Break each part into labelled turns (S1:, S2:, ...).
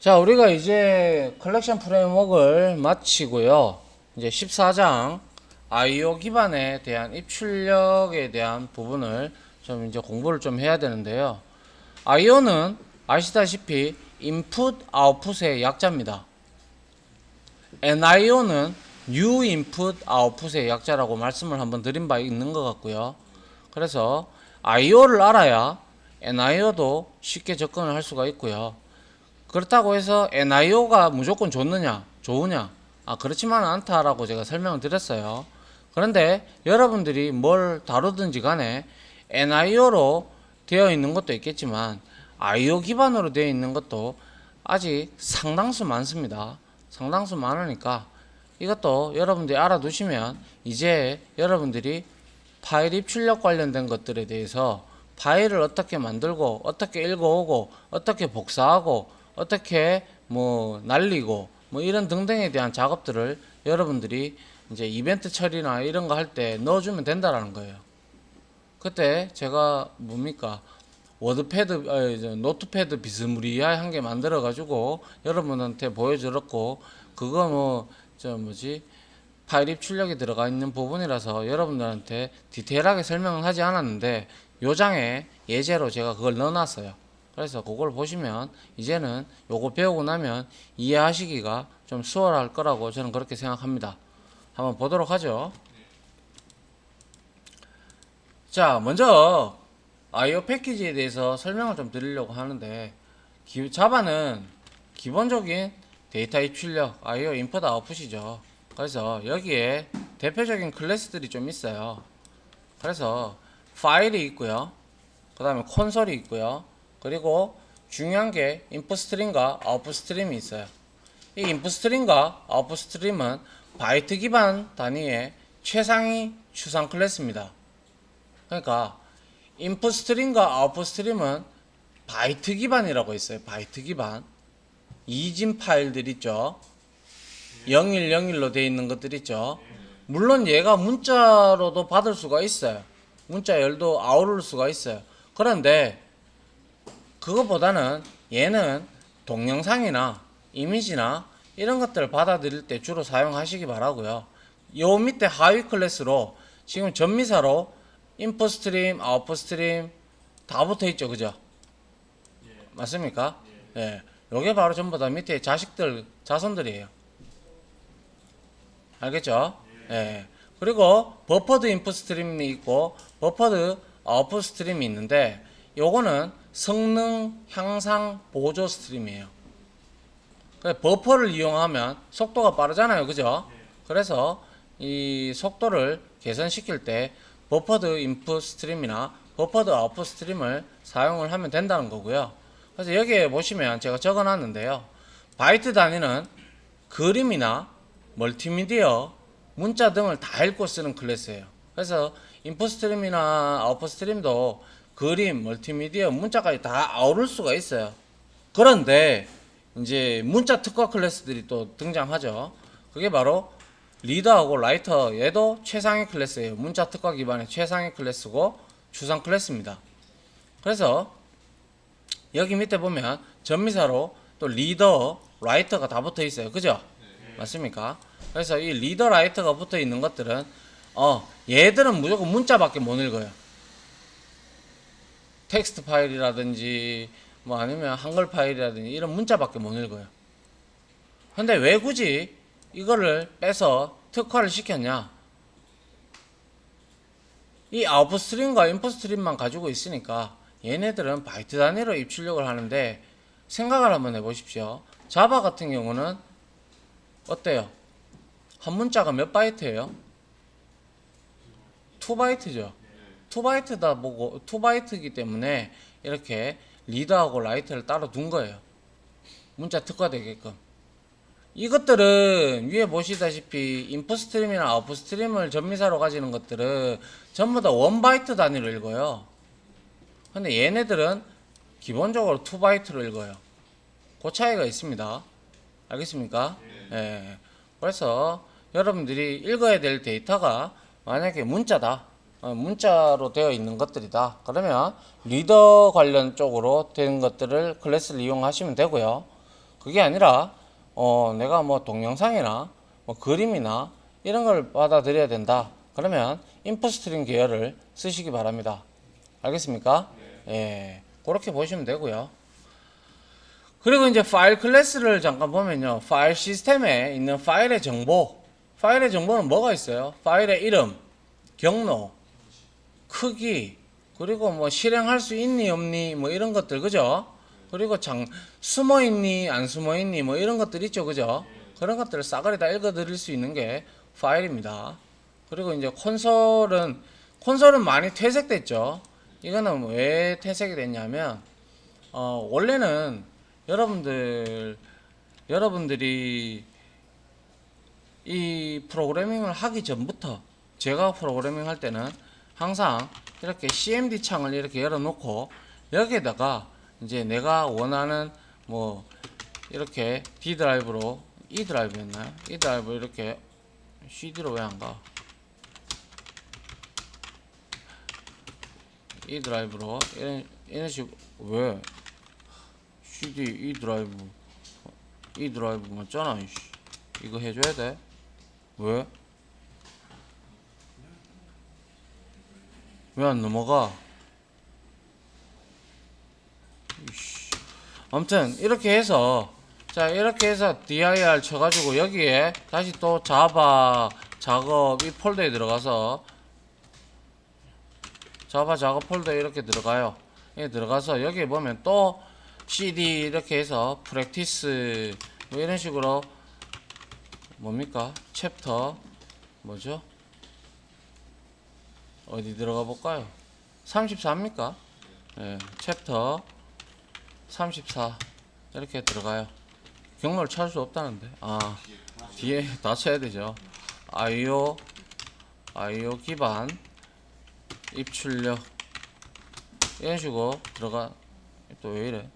S1: 자, 우리가 이제 컬렉션 프레임워크를 마치고요. 이제 14장 IO 기반에 대한 입출력에 대한 부분을 좀 이제 공부를 좀 해야 되는데요. IO는 아시다시피 인풋 아웃풋의 약자입니다. NIO는 New Input Output의 약자라고 말씀을 한번 드린 바 있는 것 같고요. 그래서 IO를 알아야 NIO도 쉽게 접근을 할 수가 있고요. 그렇다고 해서 NIO가 무조건 좋느냐, 좋으냐? 그렇지만은 않다라고 제가 설명을 드렸어요. 그런데 여러분들이 뭘 다루든지 간에 NIO로 되어 있는 것도 있겠지만 IO 기반으로 되어 있는 것도 아직 상당수 많습니다. 상당수 많으니까 이것도 여러분들이 알아두시면 이제 여러분들이 파일 입출력 관련된 것들에 대해서 파일을 어떻게 만들고 어떻게 읽어오고 어떻게 복사하고 어떻게 날리고 이런 등등에 대한 작업들을 여러분들이 이제 이벤트 처리나 이런 거 할 때 넣어주면 된다라는 거예요. 그때 제가 워드패드, 노트패드 비스무리한 게 만들어 가지고 여러분한테 보여드렸고, 그거 파일 입출력이 들어가 있는 부분이라서 여러분들한테 디테일하게 설명을 하지 않았는데 요 장에 예제로 제가 그걸 넣어놨어요. 그래서 그걸 보시면 이제는 요거 배우고 나면 이해하시기가 좀 수월할 거라고 저는 그렇게 생각합니다. 한번 보도록 하죠. 자, 먼저 IO 패키지에 대해서 설명을 좀 드리려고 하는데, 자바는 기본적인 데이터 입출력 IO 인풋 아웃풋이죠. 그래서 여기에 대표적인 클래스들이 좀 있어요. 그래서 파일이 있고요, 그 다음에 콘솔이 있고요, 그리고 중요한 게 인풋 스트림과 아웃풋 스트림이 있어요. 이 인풋 스트림과 아웃풋 스트림은 바이트 기반 단위의 최상위 추상 클래스입니다. 그러니까 인풋 스트림과 아웃풋 스트림은 바이트 기반이라고 있어요. 바이트 기반. 이진 파일들 있죠. 0101로 되어 있는 것들 있죠. 물론 얘가 문자로도 받을 수가 있어요. 문자 열도 아우를 수가 있어요. 그런데 그것보다는 얘는 동영상이나 이미지나 이런 것들을 받아들일 때 주로 사용하시기 바라고요. 요 밑에 하위 클래스로 지금 전미사로 인풋 스트림, 아웃풋 스트림 다 붙어 있죠, 그죠? 맞습니까? 예. 요게 바로 전부 다 밑에 자손들이에요. 알겠죠? 예. 그리고 버퍼드 인풋 스트림이 있고 버퍼드 아웃풋 스트림이 있는데, 요거는 성능 향상 보조 스트림이에요. 버퍼를 이용하면 속도가 빠르잖아요, 그죠? 그래서 이 속도를 개선시킬 때 버퍼드 인풋 스트림이나 버퍼드 아웃풋 스트림을 사용을 하면 된다는 거고요. 그래서 여기에 보시면 제가 적어 놨는데요, 바이트 단위는 그림이나 멀티미디어, 문자 등을 다 읽고 쓰는 클래스예요. 그래서 인풋 스트림이나 아웃풋 스트림도 그림, 멀티미디어, 문자까지 다 아우를 수가 있어요. 그런데 이제 문자 특화 클래스들이 또 등장하죠. 그게 바로 리더하고 라이터, 얘도 최상위 클래스예요. 문자 특화 기반의 최상위 클래스고 추상 클래스입니다. 그래서 여기 밑에 보면 전미사로 또 리더, 라이터가 다 붙어 있어요. 그죠? 맞습니까? 그래서 이 리더, 라이터가 붙어 있는 것들은 얘들은 무조건 문자밖에 못 읽어요. 텍스트 파일이라든지 아니면 한글 파일이라든지 이런 문자밖에 못 읽어요. 근데 왜 굳이 이거를 빼서 특화를 시켰냐? 이 아웃풋 스트림과 인풋 스트림만 가지고 있으니까 얘네들은 바이트 단위로 입출력을 하는데, 생각을 한번 해보십시오. 자바 같은 경우는 어때요? 한 문자가 몇 바이트예요? 2바이트죠. 2바이트다 보고 2바이트이기 때문에 이렇게 리더하고 라이트를 따로 둔 거예요. 문자 특화되게끔. 이것들은 위에 보시다시피 인풋 스트림이나 아웃풋 스트림을 전미사로 가지는 것들은 전부 다 1바이트 단위로 읽어요. 근데 얘네들은 기본적으로 2바이트로 읽어요. 그 차이가 있습니다. 알겠습니까? 예. 그래서 여러분들이 읽어야 될 데이터가 만약에 문자다, 문자로 되어 있는 것들이다, 그러면 리더 관련 쪽으로 된 것들을 클래스를 이용하시면 되고요. 그게 아니라 내가 뭐 동영상이나 뭐 그림이나 이런 걸 받아들여야 된다. 그러면 인풋 스트림 계열을 쓰시기 바랍니다. 알겠습니까? 예, 그렇게 보시면 되고요. 그리고 이제 파일 클래스를 잠깐 보면요. 파일 시스템에 있는 파일의 정보. 파일의 정보는 뭐가 있어요? 파일의 이름, 경로, 크기, 그리고 뭐 실행할 수 있니 없니 뭐 이런 것들, 그죠? 그리고 숨어 있니 안 숨어 있니 뭐 이런 것들 있죠, 그죠? 그런 것들을 싸그리 다 읽어 드릴 수 있는 게 파일입니다. 그리고 이제 콘솔은 많이 퇴색됐죠. 이거는 왜 퇴색이 됐냐면 원래는 여러분들이 이 프로그래밍을 하기 전부터, 제가 프로그래밍 할 때는 항상 이렇게 CMD 창을 이렇게 열어놓고 여기에다가 이제 내가 원하는 뭐 이렇게 D 드라이브로, E 드라이브였나요? E 드라이브 이렇게 CD로 왜 안 가? E 드라이브로 이런 식으로 왜 CD E 드라이브 맞잖아. 이거 해줘야 돼. 왜? 왜 안 넘어가? 아무튼 이렇게 해서, 자 이렇게 해서 dir 쳐가지고 여기에 다시 또 자바 작업 이 폴더에 들어가서 자바 작업 폴더에 이렇게 들어가요. 여기 들어가서 여기에 보면 또 cd 이렇게 해서 프랙티스 뭐 이런 식으로 뭡니까? 챕터 뭐죠? 어디 들어가 볼까요? 34입니까? 예, 챕터 34 이렇게 들어가요. 경로를 찾을 수 없다는데. 아, 뒤에 다 쳐야 되죠. IO 기반 입출력 이런 식으로 들어가. 또 왜 이래?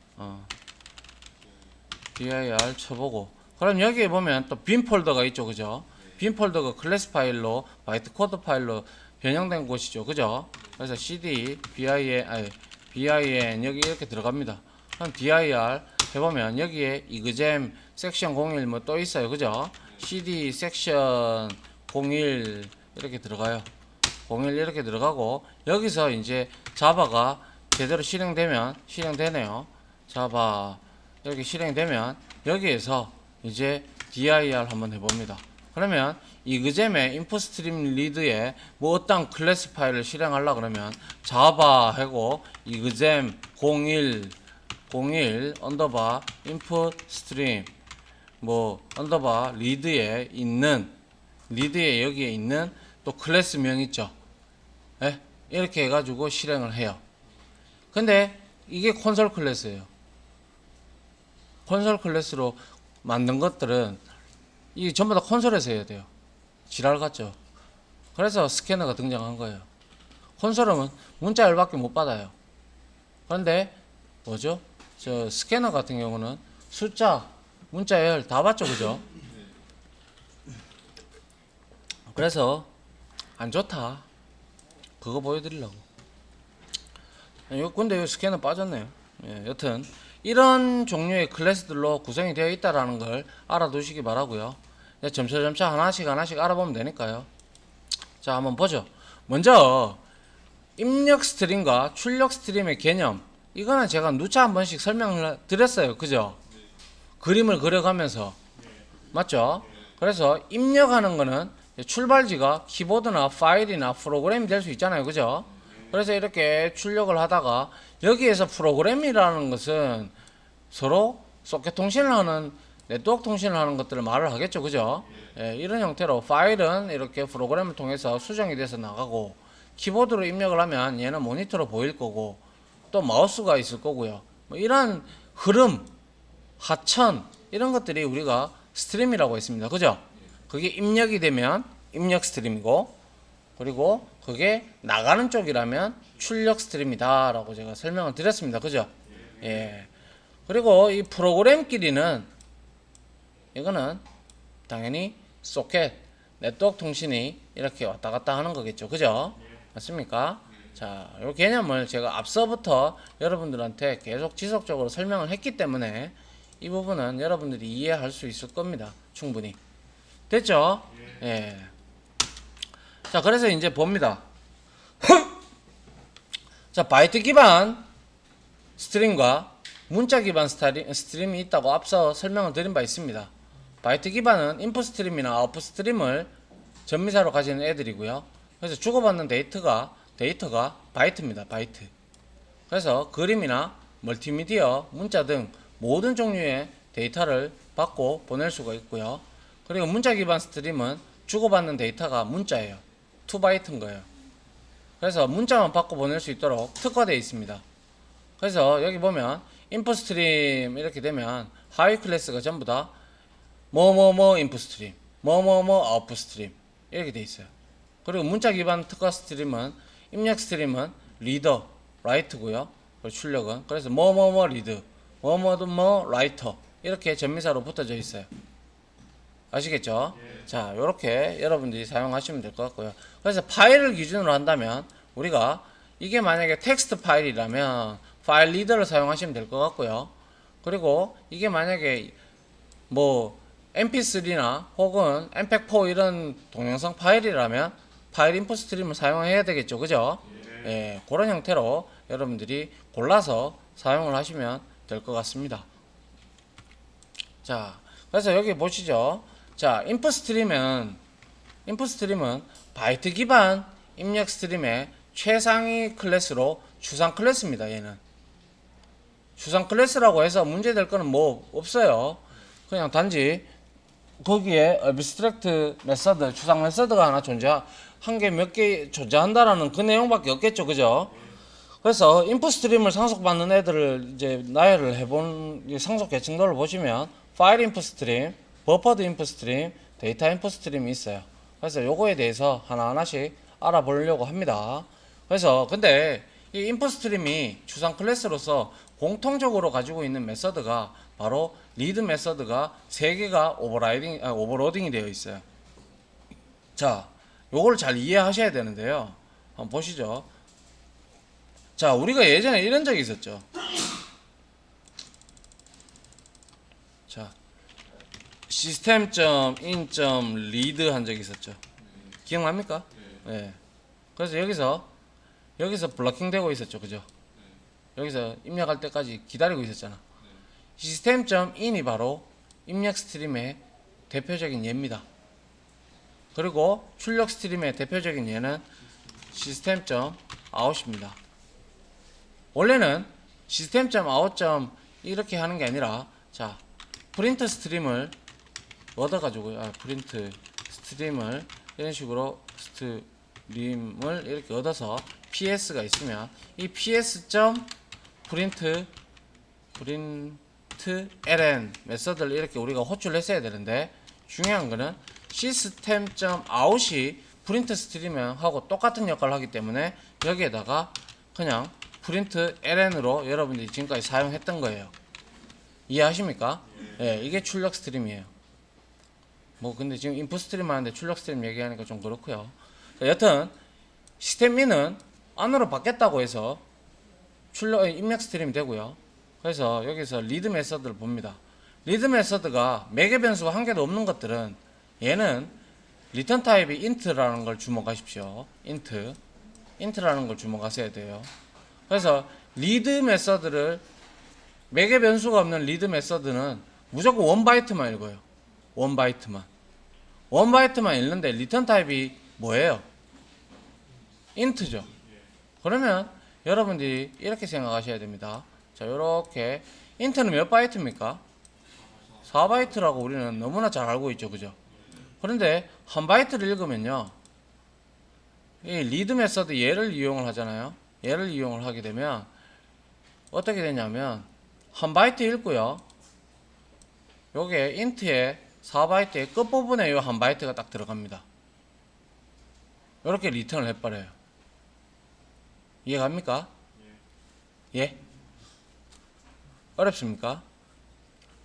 S1: dir 쳐보고, 그럼 여기에 보면 또 빈 폴더가 있죠, 그죠? 빈 폴더가 클래스 파일로, 바이트 코드 파일로 변형된 곳이죠, 그죠? 그래서 cd bin 여기 이렇게 들어갑니다. 그럼 dir 해보면 여기에 이그잼 섹션 01 뭐 또 있어요, 그죠? cd 섹션 01 이렇게 들어가요. 01 이렇게 들어가고, 여기서 이제 자바가 제대로 실행되네요. 자바 이렇게 실행되면 여기에서 이제 dir 한번 해봅니다. 그러면 이그잼의 인풋 스트림 리드에 뭐 어떤 클래스 파일을 실행하려 그러면 자바 하고 이그잼 01 언더바 인풋 스트림 뭐 언더바 리드에 여기에 있는 또 클래스명 있죠. 예? 이렇게 해가지고 실행을 해요. 근데 이게 콘솔 클래스예요. 콘솔 클래스로 만든 것들은 이게 전부 다 콘솔에서 해야 돼요. 지랄 같죠. 그래서 스캐너가 등장한 거예요. 콘솔은 문자 열밖에 못 받아요. 그런데 뭐죠? 저 스캐너 같은 경우는 숫자, 문자 열 다 받죠, 그죠? 그래서 안 좋다. 그거 보여드리려고. 근데 이 스캐너 빠졌네요. 예, 여튼 이런 종류의 클래스들로 구성이 되어 있다는 걸 알아두시기 바라고요. 점차 하나씩 알아보면 되니까요. 자, 한번 보죠. 먼저 입력 스트림과 출력 스트림의 개념, 이거는 제가 누차 한 번씩 설명을 드렸어요, 그죠? 그림을 그려가면서, 맞죠? 그래서 입력하는 거는 출발지가 키보드나 파일이나 프로그램이 될 수 있잖아요, 그죠? 그래서 이렇게 출력을 하다가 여기에서 프로그램이라는 것은 서로 소켓 통신을 하는, 네트워크 통신을 하는 것들을 말을 하겠죠, 그죠? 예, 이런 형태로 파일은 이렇게 프로그램을 통해서 수정이 돼서 나가고, 키보드로 입력을 하면 얘는 모니터로 보일 거고, 또 마우스가 있을 거고요. 뭐 이런 흐름, 하천 이런 것들이 우리가 스트림이라고 했습니다, 그죠? 그게 입력이 되면 입력 스트림이고, 그리고 그게 나가는 쪽이라면 출력 스트림이다 라고 제가 설명을 드렸습니다, 그죠? 예. 그리고 이 프로그램끼리는, 이거는 당연히 소켓, 네트워크 통신이 이렇게 왔다 갔다 하는 거겠죠, 그죠? 맞습니까? 자, 이 개념을 제가 앞서부터 여러분들한테 계속 지속적으로 설명을 했기 때문에 이 부분은 여러분들이 이해할 수 있을 겁니다. 충분히. 됐죠? 예. 자, 그래서 이제 봅니다. 자, 바이트 기반 스트림과 문자 기반 스트림이 있다고 앞서 설명을 드린 바 있습니다. 바이트 기반은 인풋 스트림이나 아웃풋 스트림을 전미사로 가지는 애들이고요. 그래서 주고받는 데이터가 바이트입니다. 바이트. 그래서 그림이나 멀티미디어, 문자 등 모든 종류의 데이터를 받고 보낼 수가 있고요. 그리고 문자 기반 스트림은 주고받는 데이터가 문자예요. 2바이트인 거예요. 그래서 문자만 받고 보낼 수 있도록 특화되어 있습니다. 그래서 여기 보면 인풋 스트림 이렇게 되면 하위 클래스가 전부 다 뭐뭐뭐 인풋 스트림, 뭐뭐뭐 아웃풋 스트림 이렇게 되어 있어요. 그리고 문자 기반 특화 스트림은 입력 스트림은 리더, 라이트고요. 그리고 출력은 그래서 뭐뭐뭐 리드, 뭐뭐뭐 라이터 이렇게 전미사로 붙어져 있어요. 아시겠죠? 자, 요렇게 여러분들이 사용하시면 될 것 같고요. 그래서 파일을 기준으로 한다면 우리가 이게 만약에 텍스트 파일이라면 파일 리더를 사용하시면 될 것 같고요. 그리고 이게 만약에 뭐 mp3나 혹은 mp4 이런 동영상 파일이라면 파일 인풋 스트림을 사용해야 되겠죠. 그죠? 예, 그런 형태로 여러분들이 골라서 사용을 하시면 될 것 같습니다. 자, 그래서 여기 보시죠. 자, 인풋 스트림은 바이트 기반 입력 스트림의 최상위 클래스로 추상 클래스입니다. 얘는 추상 클래스라고 해서 문제될 거는 뭐 없어요. 그냥 단지 거기에 abstract 메서드, 추상 메서드가 하나 한 개 몇 개 존재한다라는 그 내용밖에 없겠죠. 그죠? 그래서 인풋 스트림을 상속받는 애들을 이제 나열을 해본 상속 계층도를 보시면 파일 인풋 스트림, 버퍼드 인풋 스트림, 데이터 인풋 스트림이 있어요. 그래서 요거에 대해서 하나하나씩 알아보려고 합니다. 그래서 근데 이 인풋 스트림이 추상 클래스로서 공통적으로 가지고 있는 메서드가 바로 리드 메서드가 3개가 오버로딩이 되어 있어요. 자, 요걸 잘 이해하셔야 되는데요. 한번 보시죠. 자, 우리가 예전에 이런 적이 있었죠. 자, system.in.read 한 적이 있었죠. 기억납니까? 네. 그래서 여기서 블러킹 되고 있었죠. 그죠? 여기서 입력할 때까지 기다리고 있었잖아. system.in이 바로 입력 스트림의 대표적인 예입니다. 그리고 출력 스트림의 대표적인 예는 system.out입니다. 원래는 system.out 이렇게 하는 게 아니라 자, 프린트 스트림을 얻어가지고 프린트 스트림을 이런 식으로 스트림을 이렇게 얻어서 ps가 있으면 이 ps.print ln 메서드를 이렇게 우리가 호출했어야 되는데 중요한 거는 system.out이 프린트 스트림하고 똑같은 역할을 하기 때문에 여기에다가 그냥 프린트 ln으로 여러분들이 지금까지 사용했던 거예요. 이해하십니까? 예, 이게 출력 스트림이에요. 뭐 근데 지금 인풋 스트림 하는데 출력 스트림 얘기하니까 좀 그렇고요. 여튼 시스템인은 안으로 받겠다고 해서 입력 스트림이 되고요. 그래서 여기서 리드 메서드를 봅니다. 리드 메서드가 매개 변수가 한 개도 없는 것들은 얘는 리턴 타입이 int라는 걸 주목하십시오. int라는 걸 주목하셔야 돼요. 그래서 리드 메서드를 매개 변수가 없는 리드 메서드는 무조건 1바이트만 읽어요. 1바이트만 읽는데 리턴 타입이 뭐예요? int죠. 그러면 여러분들이 이렇게 생각하셔야 됩니다. 자, 요렇게 int는 몇 바이트입니까? 4바이트라고 우리는 너무나 잘 알고 있죠. 그죠? 그런데 한 바이트를 읽으면요, 이 리드 메서드 얘를 이용을 하잖아요. 얘를 이용을 하게 되면 어떻게 되냐면 한 바이트 읽고요, 요게 int의 4바이트의 끝부분에 요 한 바이트가 딱 들어갑니다. 요렇게 리턴을 해버려요. 이해갑니까? 예? 어렵습니까?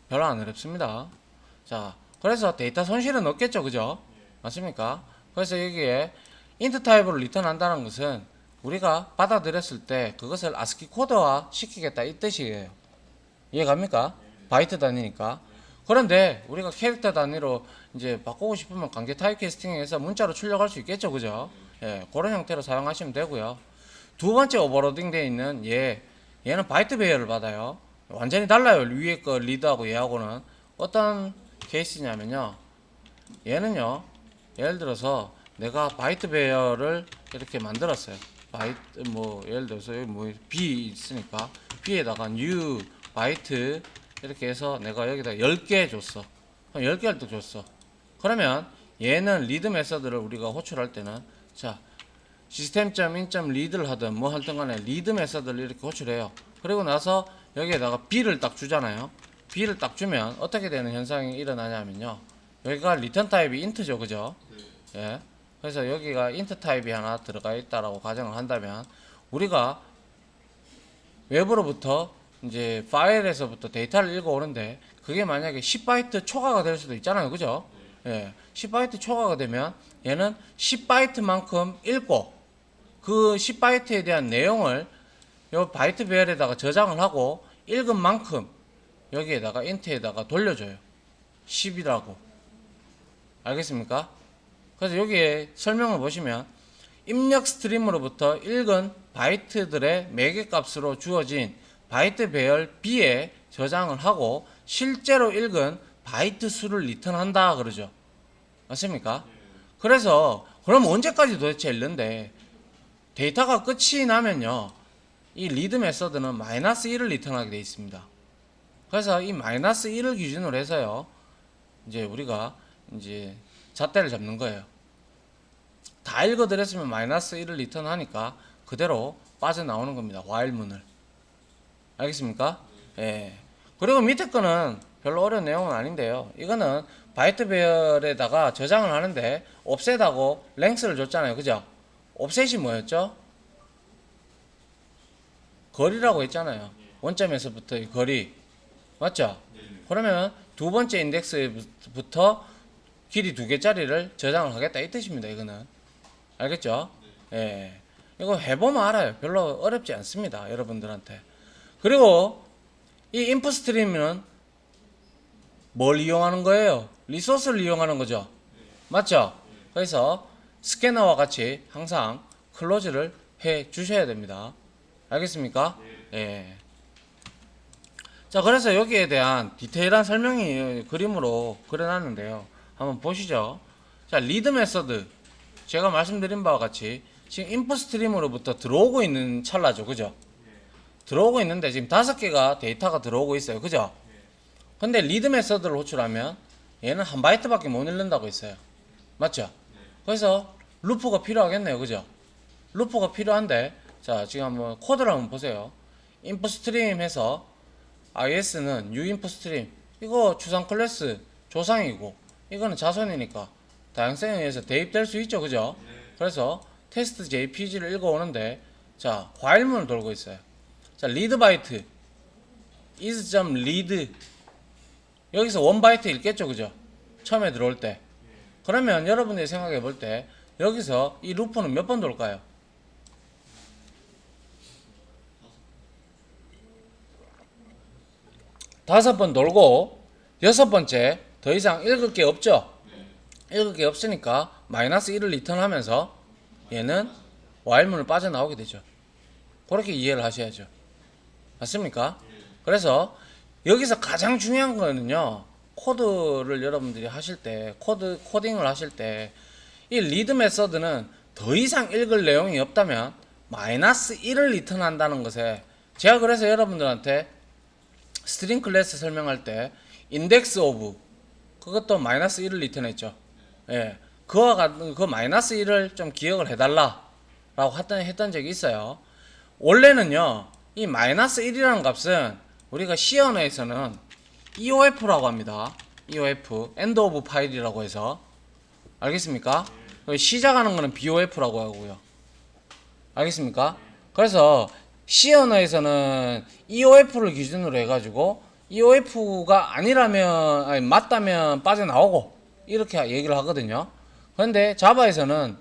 S1: 별로 안 어렵습니다. 자, 그래서 데이터 손실은 없겠죠. 그죠? 맞습니까? 그래서 여기에 int 타입으로 리턴한다는 것은 우리가 받아들였을 때 그것을 ASCII 코드화 시키겠다 이 뜻이에요. 이해갑니까? 바이트 단위니까. 그런데 우리가 캐릭터 단위로 이제 바꾸고 싶으면 강제 타입캐스팅에서 문자로 출력할 수 있겠죠, 그죠? 예, 그런 형태로 사용하시면 되고요. 두 번째 오버로딩 되어 있는 얘는 바이트 배열을 받아요. 완전히 달라요. 위에 거 리드하고 얘하고는. 어떤 케이스냐면요, 얘는요, 예를 들어서 내가 바이트 배열을 이렇게 만들었어요. 바이트 뭐 예를 들어서 여기 뭐 B 있으니까 B에다가 new 바이트 이렇게 해서 내가 여기다 10개 줬어. 그럼 10개를 또 줬어. 그러면 얘는 리드 메서드를 우리가 호출할 때는 자 시스템.in.read를 하든 뭐 하든 간에 리드 메서드를 이렇게 호출해요. 그리고 나서 여기에다가 B를 딱 주잖아요. B를 딱 주면 어떻게 되는 현상이 일어나냐면요, 여기가 리턴 타입이 인트죠, 그죠? 예. 그래서 여기가 인트 타입이 하나 들어가 있다라고 가정을 한다면 우리가 외부로부터 이제 파일에서부터 데이터를 읽어오는데 그게 만약에 10바이트 초과가 될 수도 있잖아요, 그죠? 예. 10바이트 초과가 되면 얘는 10바이트만큼 읽고 그 10바이트에 대한 내용을 요 바이트 배열에다가 저장을 하고 읽은 만큼 여기에다가 인트에다가 돌려줘요. 10이라고. 알겠습니까? 그래서 여기에 설명을 보시면 입력 스트림으로부터 읽은 바이트들의 매개값으로 주어진 바이트 배열 B에 저장을 하고 실제로 읽은 바이트 수를 리턴한다 그러죠. 맞습니까? 그래서 그럼 언제까지 도대체 읽는데 데이터가 끝이 나면요, 이 리드 메서드는 마이너스 1을 리턴하게 되어 있습니다. 그래서 이 마이너스 1을 기준으로 해서요, 이제 우리가 이제 잣대를 잡는 거예요. 다 읽어드렸으면 마이너스 1을 리턴하니까 그대로 빠져나오는 겁니다. while문을. 알겠습니까? 예. 그리고 밑에 거는 별로 어려운 내용은 아닌데요. 이거는 바이트 배열에다가 저장을 하는데 offset하고 length를 줬잖아요. 그죠? offset이 뭐였죠? 거리라고 했잖아요. 원점에서부터의 거리. 맞죠? 그러면 두 번째 인덱스부터 길이 2개짜리를 저장을 하겠다 이 뜻입니다. 이거는. 알겠죠? 예. 이거 해보면 알아요. 별로 어렵지 않습니다. 여러분들한테. 그리고 이 인풋 스트림은 뭘 이용하는 거예요? 리소스를 이용하는 거죠. 맞죠? 그래서 스캐너와 같이 항상 클로즈를 해 주셔야 됩니다. 알겠습니까? 예. 자, 그래서 여기에 대한 디테일한 설명이 그림으로 그려놨는데요. 한번 보시죠. 자, 리드 메서드. 제가 말씀드린 바와 같이 지금 인풋 스트림으로부터 들어오고 있는 찰나죠. 그죠? 들어오고 있는데 지금 5개가 데이터가 들어오고 있어요. 그죠? 근데 리드 메서드를 호출하면 얘는 한 바이트밖에 못 읽는다고 했어요. 맞죠? 그래서 루프가 필요하겠네요. 그죠? 루프가 필요한데 자, 지금 한번 코드를 한번 보세요. 인풋 스트림 해서 is는 new input stream, 이거 추상 클래스 조상이고 이거는 자손이니까 다양성에 의해서 대입될 수 있죠. 그죠? 그래서 테스트 jpg를 읽어오는데 자, while문을 돌고 있어요. 자, read byte is.read, 여기서 1바이트 읽겠죠. 그죠? 처음에 들어올 때. 그러면 여러분들이 생각해 볼 때 여기서 이 루프는 몇 번 돌까요? 5번 돌고 6번째 더 이상 읽을 게 없죠. 읽을 게 없으니까 마이너스 1을 리턴하면서 얘는 while문을 빠져나오게 되죠. 그렇게 이해를 하셔야죠. 맞습니까? 그래서 여기서 가장 중요한 거는요, 코드를 여러분들이 하실 때, 코딩을 하실 때 이 리드 메서드는 더 이상 읽을 내용이 없다면 마이너스 1을 리턴한다는 것에, 제가 그래서 여러분들한테 스트링 클래스 설명할 때 인덱스 오브 그것도 마이너스 1을 리턴했죠. 예, 그와 같은 그 마이너스 1을 좀 기억을 해달라 라고 했던 적이 있어요. 원래는요, 이 마이너스 1이라는 값은 우리가 C 언어에서는 EOF라고 합니다. EOF, end of file이라고 해서. 알겠습니까? 시작하는 거는 BOF라고 하고요. 알겠습니까? 그래서 C 언어에서는 EOF를 기준으로 해가지고 EOF가 아니라면, 아니, 맞다면 빠져나오고 이렇게 얘기를 하거든요. 그런데 자바에서는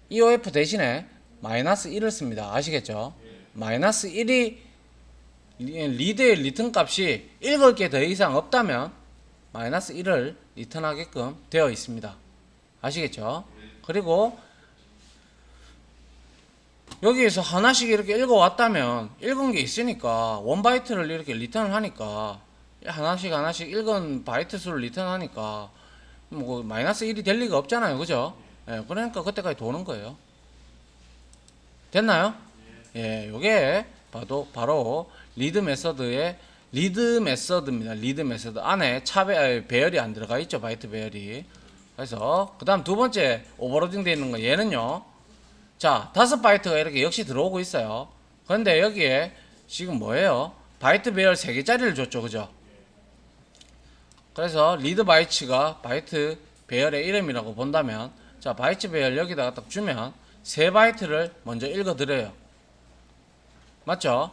S1: EOF 대신에 마이너스 1을 씁니다. 아시겠죠? 마이너스 1이 리드의 리턴 값이 읽을 게 더 이상 없다면 마이너스 1을 리턴하게끔 되어 있습니다. 아시겠죠? 그리고 여기에서 하나씩 이렇게 읽어왔다면 읽은 게 있으니까 원 바이트를 이렇게 리턴을 하니까 하나씩 읽은 바이트 수를 리턴하니까 뭐 마이너스 1이 될 리가 없잖아요. 그죠? 예, 그러니까 그때까지 도는 거예요. 됐나요? 예, 요게 바로 리드 메서드입니다. 리드 메서드 안에 배열이 안 들어가 있죠. 바이트 배열이. 그래서 그 다음 두 번째 오버로딩 되어 있는 거 얘는요. 자, 5바이트가 이렇게 역시 들어오고 있어요. 그런데 여기에 지금 뭐예요? 바이트 배열 3개짜리를 줬죠. 그죠? 그래서 리드 바이츠가 바이트 배열의 이름이라고 본다면, 자, 바이트 배열 여기다가 딱 주면 3바이트를 먼저 읽어드려요. 맞죠?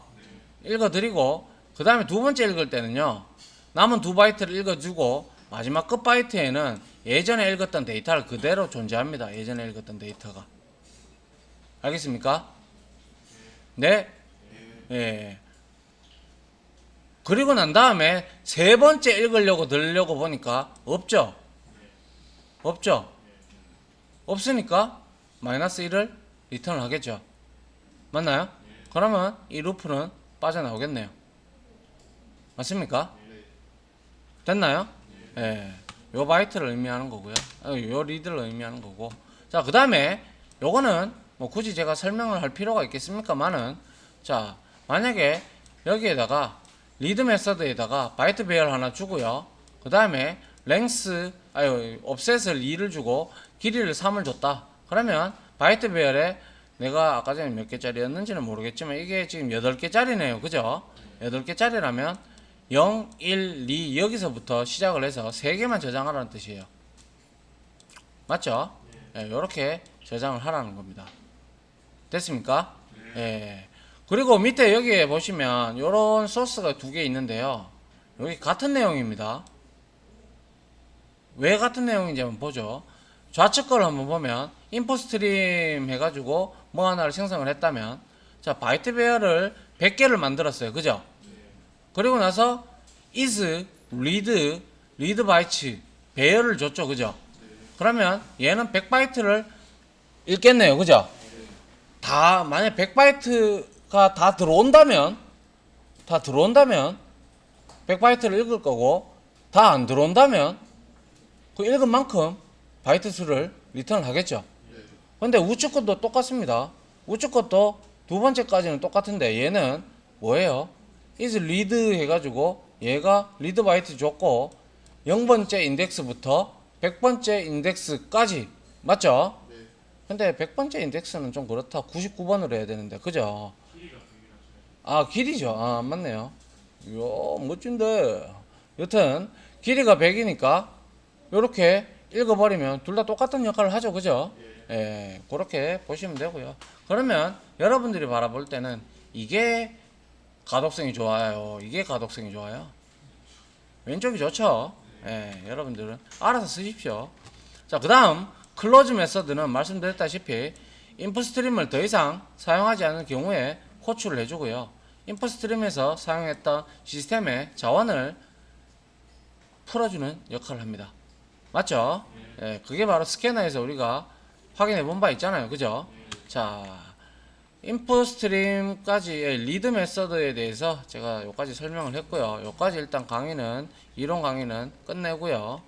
S1: 읽어드리고 그 다음에 두 번째 읽을 때는요, 남은 2바이트를 읽어주고 마지막 끝 바이트에는 예전에 읽었던 데이터를 그대로 존재합니다. 예전에 읽었던 데이터가. 알겠습니까? 네? 예. 그리고 난 다음에 세 번째 읽으려고 들으려고 보니까 없죠? 없죠? 없으니까 마이너스 1을 리턴을 하겠죠? 맞나요? 그러면 이 루프는 빠져나오겠네요. 맞습니까? 됐나요? 예. 요 바이트를 의미하는 거고요. 요 리드를 의미하는 거고. 자, 그 다음에 요거는 뭐 굳이 제가 설명을 할 필요가 있겠습니까만은, 자, 만약에 여기에다가 리드 메서드에다가 바이트 배열 하나 주고요. 그 다음에 옵셋을 2를 주고 길이를 3을 줬다. 그러면 바이트 배열에 내가 아까 전에 몇 개짜리였는지는 모르겠지만 이게 지금 8개짜리네요. 그죠? 8개짜리라면 0, 1, 2 여기서부터 시작을 해서 3개만 저장하라는 뜻이에요. 맞죠? 네, 이렇게 저장을 하라는 겁니다. 됐습니까? 예. 그리고 밑에 여기에 보시면 요런 소스가 2개 있는데요. 여기 같은 내용입니다. 왜 같은 내용인지 한번 보죠. 좌측 걸 한번 보면 인풋 스트림 해가지고 뭐 하나를 생성을 했다면, 자, 바이트 배열을 100개를 만들었어요. 그죠? 그리고 나서 is read 바이트 배열을 줬죠. 그죠? 그러면 얘는 100바이트를 읽겠네요. 그죠? 만약 100바이트가 다 들어온다면 100바이트를 읽을 거고, 다 안 들어온다면 그 읽은 만큼 바이트 수를 리턴을 하겠죠. 근데 우측 것도 똑같습니다. 우측 것도 두 번째까지는 똑같은데 얘는 뭐예요? is read 해가지고 얘가 read 바이트 줬고 0번째 인덱스부터 100번째 인덱스까지. 맞죠? 근데 100번째 인덱스는 좀 그렇다. 99번으로 해야 되는데. 그죠? 아, 길이죠. 아, 맞네요. 이야, 멋진데. 여튼 길이가 100이니까 요렇게 읽어버리면 둘 다 똑같은 역할을 하죠. 그죠? 예, 그렇게 보시면 되고요. 그러면 여러분들이 바라볼 때는 이게 가독성이 좋아요, 이게 가독성이 좋아요? 왼쪽이 좋죠? 예, 여러분들은 알아서 쓰십시오. 자, 그 다음 클로즈 메서드는 말씀드렸다시피 인풋 스트림을 더 이상 사용하지 않을 경우에 호출을 해주고요. 인풋 스트림에서 사용했던 시스템의 자원을 풀어주는 역할을 합니다. 맞죠? 예, 그게 바로 스캐너에서 우리가 확인해 본 바 있잖아요. 그죠? 자, 인풋 스트림까지의 리드 메서드에 대해서 제가 여기까지 설명을 했고요. 여기까지 일단 이론 강의는 끝내고요.